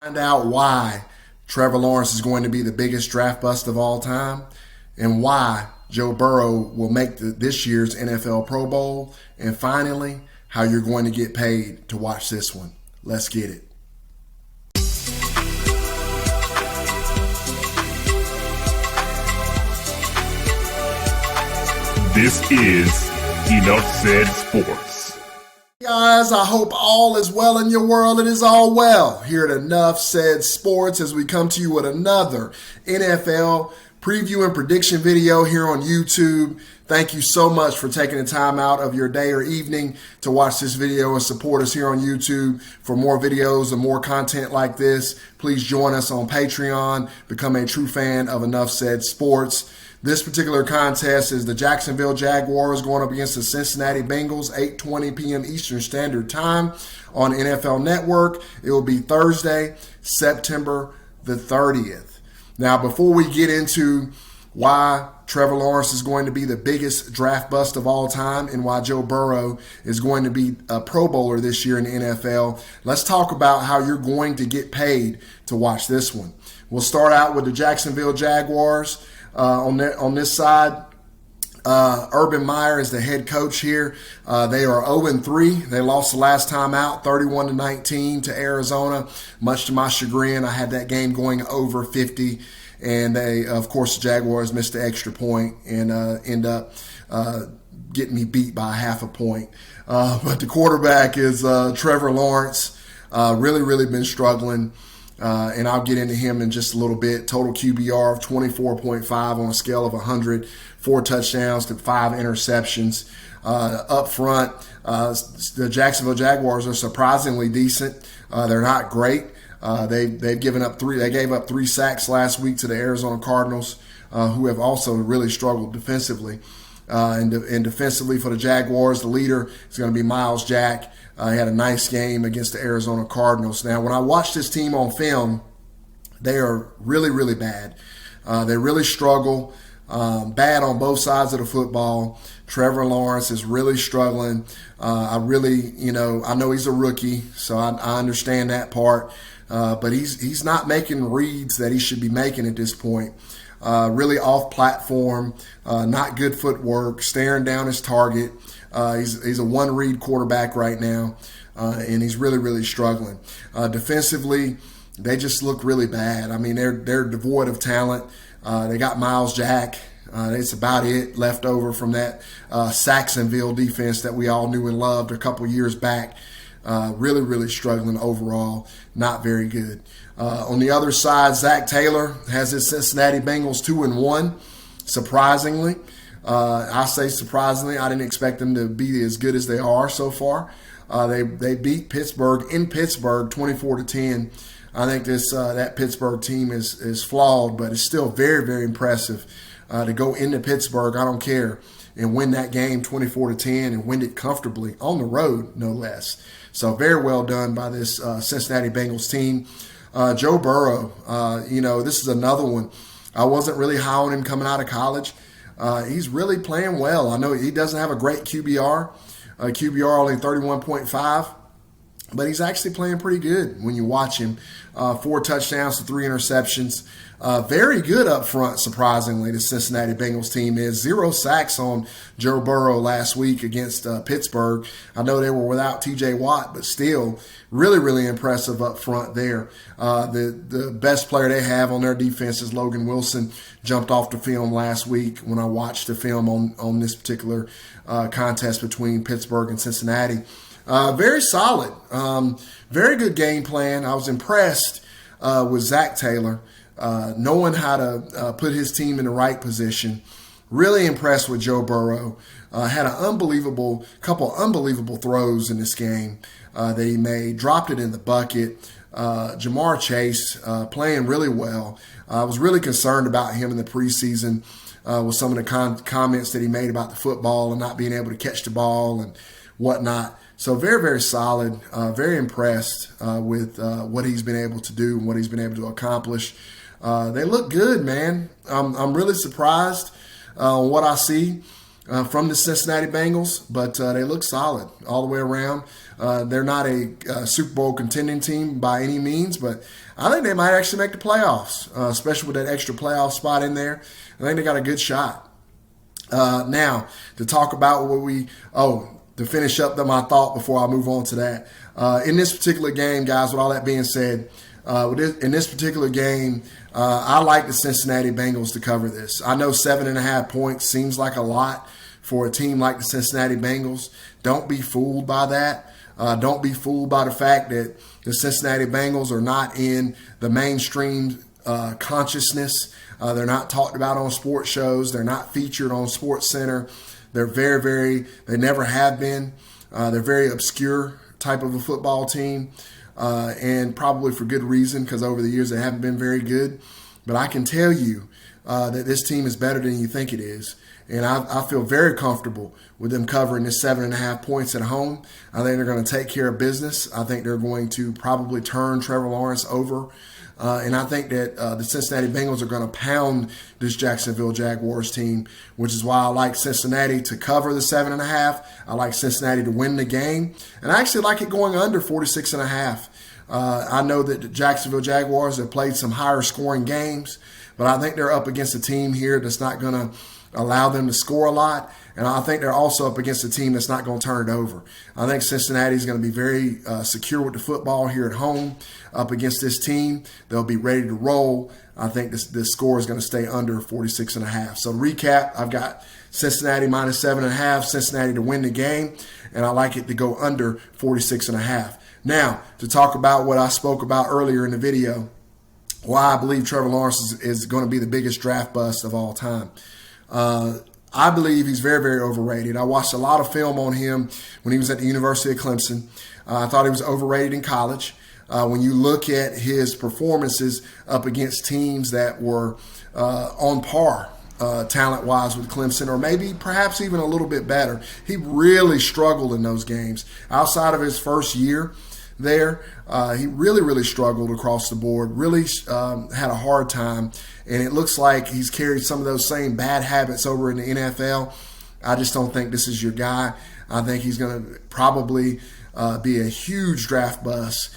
Find out why Trevor Lawrence is going to be the biggest draft bust of all time and why Joe Burrow will make this year's NFL Pro Bowl, and finally, how you're going to get paid to watch this one. Let's get it. This is Enough Said Sports. Guys, I hope all is well in your world. It is all well here at Enough Said Sports as we come to you with another NFL preview and prediction video here on YouTube. Thank you so much for taking the time out of your day or evening to watch this video and support us here on YouTube. For more videos and more content like this, please join us on Patreon. Become a true fan of Enough Said Sports. This particular contest is the Jacksonville Jaguars going up against the Cincinnati Bengals, 8:20 p.m. Eastern Standard Time on NFL Network. It will be Thursday, September the 30th. Now, before we get into why Trevor Lawrence is going to be the biggest draft bust of all time and why Joe Burrow is going to be a Pro Bowler this year in the NFL, let's talk about how you're going to get paid to watch this one. We'll start out with the Jacksonville Jaguars. On this side, Urban Meyer is the head coach here. They are 0-3. They lost the last time out, 31-19 to Arizona. Much to my chagrin, I had that game going over 50, and they, of course, the Jaguars missed the extra point and end up getting me beat by half a point. But the quarterback is Trevor Lawrence. Really been struggling. And I'll get into him in just a little bit. Total QBR of 24.5 on a scale of 100, 4 touchdowns to 5 interceptions. Up front, the Jacksonville Jaguars are surprisingly decent. They're not great. They've given up 3. They gave up 3 sacks last week to the Arizona Cardinals, who have also really struggled defensively. And defensively for the Jaguars, the leader is going to be Myles Jack. He had a nice game against the Arizona Cardinals. Now, when I watch this team on film, they are really bad. They really struggle. Bad on both sides of the football. Trevor Lawrence is really struggling. I know he's a rookie, so I understand that part. But he's not making reads that he should be making at this point. Really off platform, not good footwork, staring down his target. He's a one-read quarterback right now, and he's really struggling. Defensively, they just look really bad. I mean, they're devoid of talent. They got Myles Jack. That's about it left over from that Jacksonville defense that we all knew and loved a couple years back. Really struggling overall. Not very good. On the other side, Zach Taylor has his Cincinnati Bengals 2-1. Surprisingly, I say surprisingly, I didn't expect them to be as good as they are so far. They beat Pittsburgh in Pittsburgh 24-10. I think that Pittsburgh team is flawed, but it's still very impressive to go into Pittsburgh. I don't care, and win that game 24-10 and win it comfortably on the road, no less. So very well done by this Cincinnati Bengals team. Joe Burrow, this is another one. I wasn't really high on him coming out of college. He's really playing well. I know he doesn't have a great QBR. QBR only 31.5. But he's actually playing pretty good when you watch him. 4 touchdowns to 3 interceptions. Very good up front, surprisingly, the Cincinnati Bengals team is. 0 sacks on Joe Burrow last week against Pittsburgh. I know they were without T.J. Watt, but still really impressive up front there. The best player they have on their defense is Logan Wilson. Jumped off the film last week when I watched the film on this particular contest between Pittsburgh and Cincinnati. Very solid. Very good game plan. I was impressed with Zach Taylor, knowing how to put his team in the right position. Really impressed with Joe Burrow. Had a couple unbelievable throws in this game that he made. Dropped it in the bucket. Jamar Chase playing really well. I was really concerned about him in the preseason with some of the comments that he made about the football and not being able to catch the ball and whatnot. So very solid. Very impressed with what he's been able to do and what he's been able to accomplish. They look good, man. I'm really surprised on what I see from the Cincinnati Bengals, but they look solid all the way around. They're not a Super Bowl contending team by any means, but I think they might actually make the playoffs, especially with that extra playoff spot in there. I think they got a good shot. Now, to talk about to finish up my thought before I move on to that. In this particular game, guys, with all that being said, in this particular game, I like the Cincinnati Bengals to cover this. I know 7.5 points seems like a lot for a team like the Cincinnati Bengals. Don't be fooled by that. Don't be fooled by the fact that the Cincinnati Bengals are not in the mainstream consciousness. They're not talked about on sports shows. They're not featured on Sports Center. They're they never have been. They're very obscure type of a football team, and probably for good reason, because over the years they haven't been very good. But I can tell you that this team is better than you think it is. And I feel very comfortable with them covering this 7.5 points at home. I think they're going to take care of business. I think they're going to probably turn Trevor Lawrence over. And I think that the Cincinnati Bengals are going to pound this Jacksonville Jaguars team, which is why I like Cincinnati to cover the 7.5. I like Cincinnati to win the game. And I actually like it going under 46.5. I know that the Jacksonville Jaguars have played some higher scoring games, but I think they're up against a team here that's not going to allow them to score a lot. And I think they're also up against a team that's not going to turn it over. I think Cincinnati is going to be very secure with the football here at home up against this team. They'll be ready to roll. I think this score is going to stay under 46.5. So to recap, I've got Cincinnati minus 7.5, Cincinnati to win the game, and I like it to go under 46.5. Now, to talk about what I spoke about earlier in the video, why I believe Trevor Lawrence is going to be the biggest draft bust of all time. I believe he's very, very overrated. I watched a lot of film on him when he was at the University of Clemson. I thought he was overrated in college. When you look at his performances up against teams that were on par talent-wise with Clemson, or maybe perhaps even a little bit better, he really struggled in those games. Outside of his first year there, he really, really struggled across the board, really had a hard time, and it looks like he's carried some of those same bad habits over in the NFL. I just don't think this is your guy. I think he's going to probably be a huge draft bust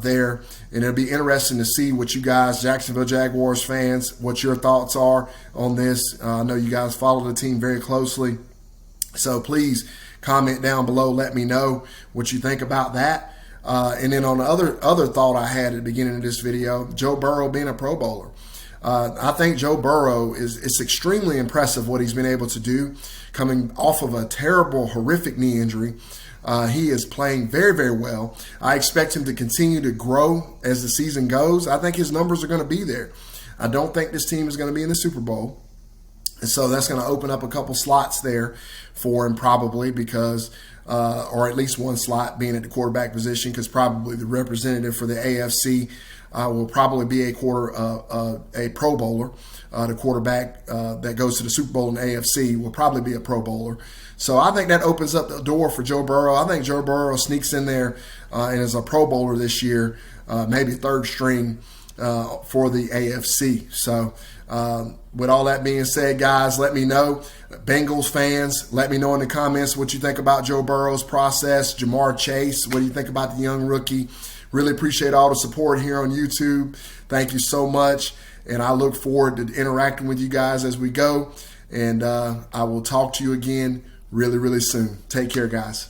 there, and it'll be interesting to see what you guys, Jacksonville Jaguars fans, what your thoughts are on this. I know you guys follow the team very closely, so please comment down below. Let me know what you think about that. And then on the other thought I had at the beginning of this video, Joe Burrow being a Pro Bowler. I think Joe Burrow it's extremely impressive what he's been able to do coming off of a terrible, horrific knee injury. He is playing very, very well. I expect him to continue to grow as the season goes. I think his numbers are going to be there. I don't think this team is going to be in the Super Bowl. And so that's going to open up a couple slots there for him probably because or at least one slot being at the quarterback position, because probably the representative for the AFC will probably be a Pro Bowler. The quarterback that goes to the Super Bowl in the AFC will probably be a Pro Bowler. So I think that opens up the door for Joe Burrow. I think Joe Burrow sneaks in there and is a Pro Bowler this year, maybe third string for the AFC. So with all that being said, guys, let me know. Bengals fans, let me know in the comments what you think about Joe Burrow's process. Jamar Chase, what do you think about the young rookie? Really appreciate all the support here on YouTube. Thank you so much. And I look forward to interacting with you guys as we go. And I will talk to you again really, really soon. Take care, guys.